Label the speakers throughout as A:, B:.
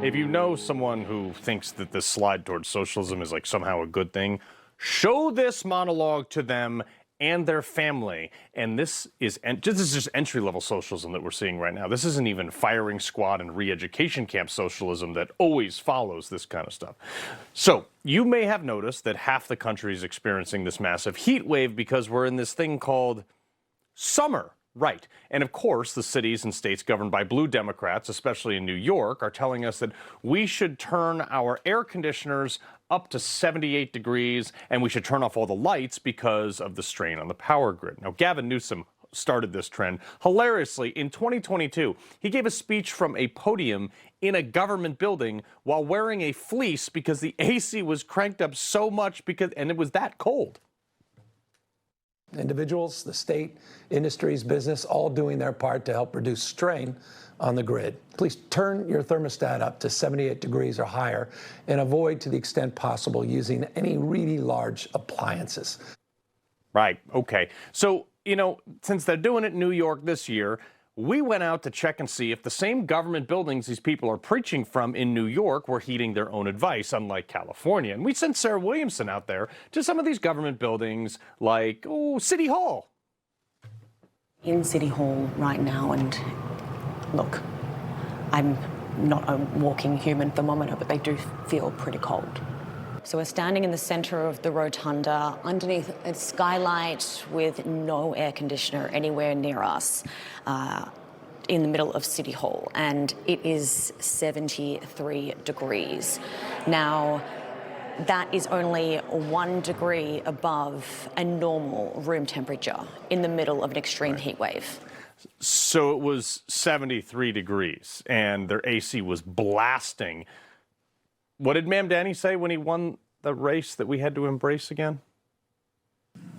A: If you know someone who thinks that this slide towards socialism is like somehow a good thing, show this monologue to them and their family. And this is just entry-level socialism that we're seeing right now. This isn't even firing squad and re-education camp socialism that always follows this kind of stuff. So you may have noticed that half the country is experiencing this massive heat wave because we're in this thing called summer. Right. And of course, the cities and states governed by blue Democrats, especially in New York, are telling us that we should turn our air conditioners up to 78 degrees and we should turn off all the lights because of the strain on the power grid. Now, Gavin Newsom started this trend. Hilariously, in 2022, he gave a speech from a podium in a government building while wearing a fleece because the AC was cranked up so much and it was that cold.
B: Individuals, the state, industries, business, all doing their part to help reduce strain on the grid. Please turn your thermostat up to 78 degrees or higher and avoid, to the extent possible, using any really large appliances.
A: Right. Okay. So, since they're doing it in New York this year, we went out to check and see if the same government buildings these people are preaching from in New York were heeding their own advice, unlike California. And we sent Sarah Williamson out there to some of these government buildings like, City Hall.
C: In City Hall right now, and look, I'm not a walking human thermometer, but they do feel pretty cold. So we're standing in the center of the rotunda, underneath a skylight with no air conditioner anywhere near us, in the middle of City Hall, and it is 73 degrees. Now, that is only 1 degree above a normal room temperature in the middle of an extreme heat wave.
A: So it was 73 degrees, and their AC was blasting. What did Mamdani say when he won the race that we had to embrace again?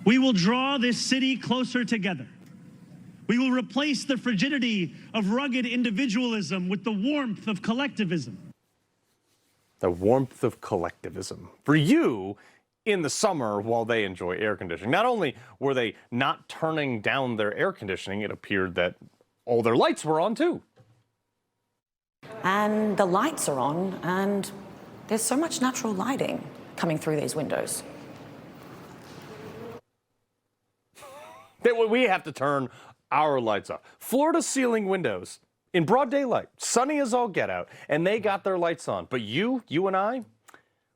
D: We will draw this city closer together. We will replace the frigidity of rugged individualism with the warmth of collectivism.
A: The warmth of collectivism. For you, in the summer, while they enjoy air conditioning, not only were they not turning down their air conditioning, it appeared that all their lights were on too.
C: And the lights are on, and there's so much natural lighting coming through these windows.
A: We have to turn our lights off. Floor-to-ceiling windows in broad daylight, sunny as all get out, and they got their lights on. But you and I,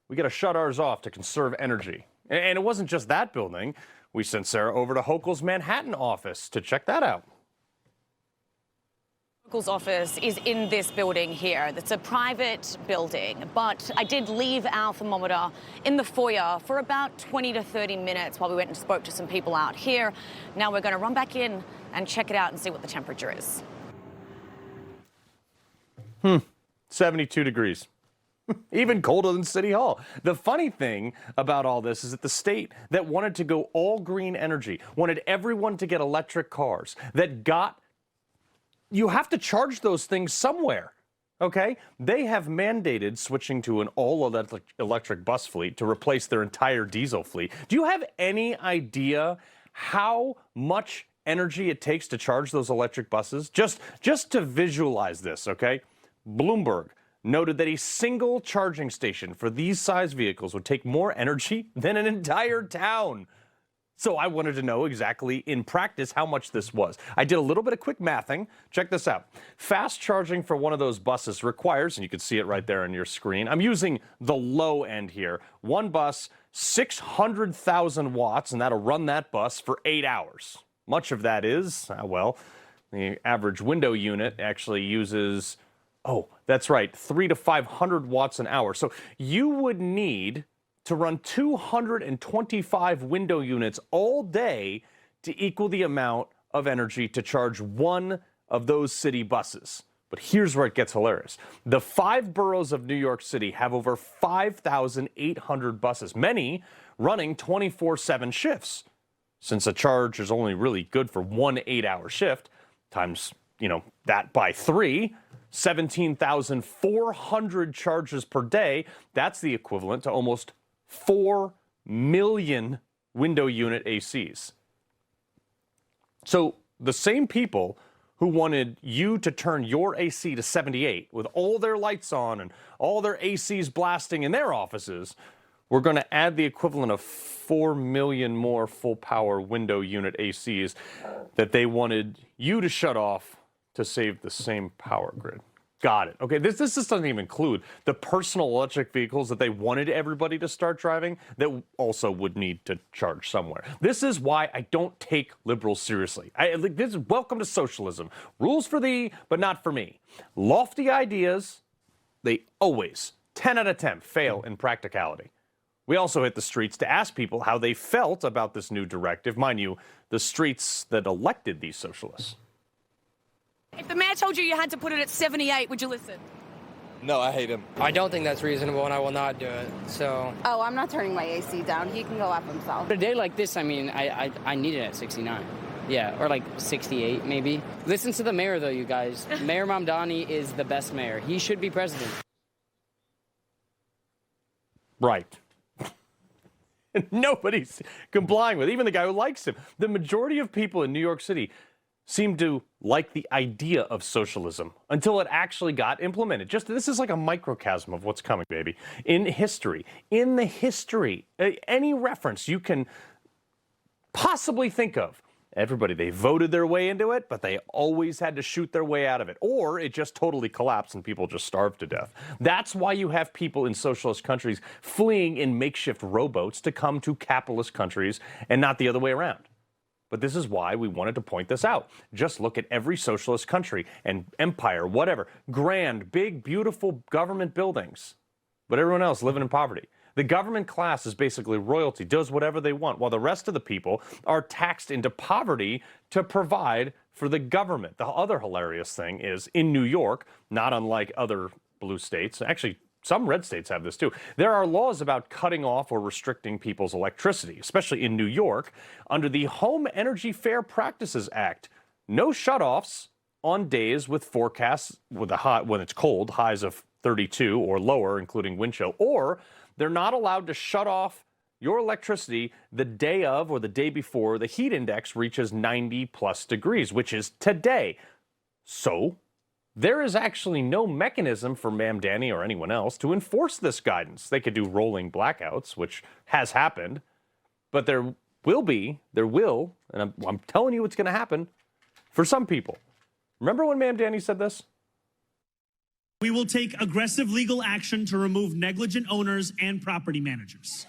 A: we got to shut ours off to conserve energy. And it wasn't just that building. We sent Sarah over to Hochul's Manhattan office to check that out.
C: Hochul's office is in this building here. It's a private building, but I did leave our thermometer in the foyer for about 20 to 30 minutes while we went and spoke to some people out here. Now we're going to run back in and check it out and see what the temperature is.
A: 72 degrees. Even colder than City Hall. The funny thing about all this is that the state that wanted to go all green energy, wanted everyone to get electric cars, you have to charge those things somewhere, okay? They have mandated switching to an all-electric bus fleet to replace their entire diesel fleet. Do you have any idea how much energy it takes to charge those electric buses? Just to visualize this, okay? Bloomberg noted that a single charging station for these size vehicles would take more energy than an entire town. So I wanted to know exactly in practice how much this was. I did a little bit of quick mathing. Check this out. Fast charging for one of those buses requires, and you can see it right there on your screen, I'm using the low end here. One bus, 600,000 watts, and that'll run that bus for 8 hours. Much of that is, the average window unit actually uses, that's right, 300 to 500 watts an hour. So you would need to run 225 window units all day to equal the amount of energy to charge one of those city buses. But here's where it gets hilarious. The 5 boroughs of New York City have over 5,800 buses, many running 24/7 shifts. Since a charge is only really good for one 8-hour shift, times, that by 3, 17,400 charges per day, that's the equivalent to almost 4 million window unit ACs. So the same people who wanted you to turn your AC to 78 with all their lights on and all their ACs blasting in their offices, we're going to add the equivalent of 4 million more full power window unit ACs that they wanted you to shut off to save the same power grid. Got it. Okay, this just doesn't even include the personal electric vehicles that they wanted everybody to start driving that also would need to charge somewhere. This is why I don't take liberals seriously. This is welcome to socialism. Rules for thee, but not for me. Lofty ideas, they always, 10 out of 10, fail in practicality. We also hit the streets to ask people how they felt about this new directive. Mind you, the streets that elected these socialists.
E: If the mayor told you you had to put it at 78, would you listen?
F: No, I hate him.
G: I don't think that's reasonable, and I will not do it, so...
H: Oh, I'm not turning my AC down. He can go up himself.
G: A day like this, I mean, I need it at 69. Yeah, or like 68, maybe. Listen to the mayor, though, you guys. Mayor Mamdani is the best mayor. He should be president.
A: Right. Nobody's complying with, even the guy who likes him. The majority of people in New York City seem to like the idea of socialism until it actually got implemented. This is like a microcosm of what's coming, baby. In history, any reference you can possibly think of, everybody, they voted their way into it, but they always had to shoot their way out of it. Or it just totally collapsed and people just starved to death. That's why you have people in socialist countries fleeing in makeshift rowboats to come to capitalist countries and not the other way around. But this is why we wanted to point this out. Just look at every socialist country and empire, whatever. Grand, big, beautiful government buildings. But everyone else living in poverty. The government class is basically royalty, does whatever they want, while the rest of the people are taxed into poverty to provide for the government. The other hilarious thing is, in New York, not unlike other blue states, actually some red states have this too, there are laws about cutting off or restricting people's electricity, especially in New York, under the Home Energy Fair Practices Act. No shutoffs on days with forecasts with when it's cold, highs of 32 or lower, including wind chill, or they're not allowed to shut off your electricity the day of or the day before the heat index reaches 90 plus degrees, which is today. So there is actually no mechanism for Mamdani or anyone else to enforce this guidance. They could do rolling blackouts, which has happened, but there will, and I'm telling you what's going to happen for some people. Remember when Mamdani said this?
D: We will take aggressive legal action to remove negligent owners and property managers.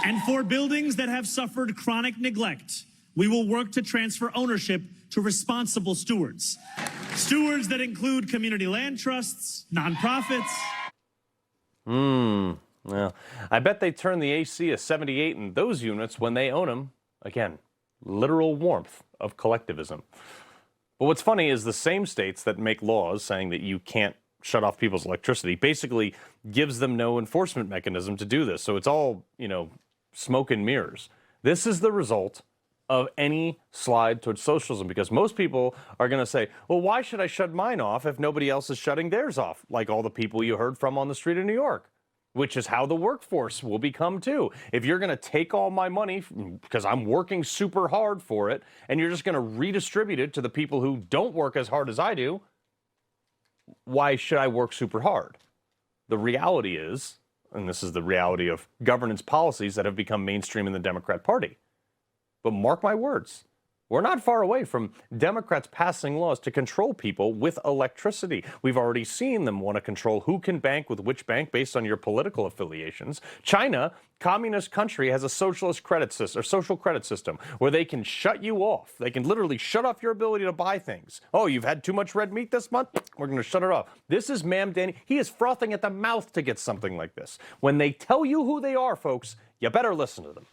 D: And for buildings that have suffered chronic neglect, we will work to transfer ownership to responsible stewards. Stewards that include community land trusts, nonprofits.
A: Well, I bet they turn the AC to 78 in those units when they own them. Again, literal warmth of collectivism. But what's funny is the same states that make laws saying that you can't shut off people's electricity basically gives them no enforcement mechanism to do this. So it's all, smoke and mirrors. This is the result of any slide towards socialism, because most people are going to say, well, why should I shut mine off if nobody else is shutting theirs off, like all the people you heard from on the street of New York, which is how the workforce will become too. If you're going to take all my money because I'm working super hard for it, and you're just going to redistribute it to the people who don't work as hard as I do, why should I work super hard? The reality is, and this is the reality of governance policies that have become mainstream in the Democrat Party. But mark my words, we're not far away from Democrats passing laws to control people with electricity. We've already seen them want to control who can bank with which bank based on your political affiliations. China, communist country, has a socialist credit system or social credit system where they can shut you off. They can literally shut off your ability to buy things. Oh, you've had too much red meat this month? We're going to shut it off. This is Mamdani. He is frothing at the mouth to get something like this. When they tell you who they are, folks, you better listen to them.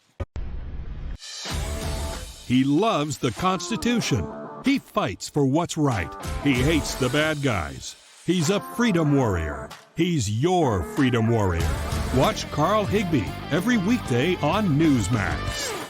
I: He loves the Constitution. He fights for what's right. He hates the bad guys. He's a freedom warrior. He's your freedom warrior. Watch Carl Higbie every weekday on Newsmax.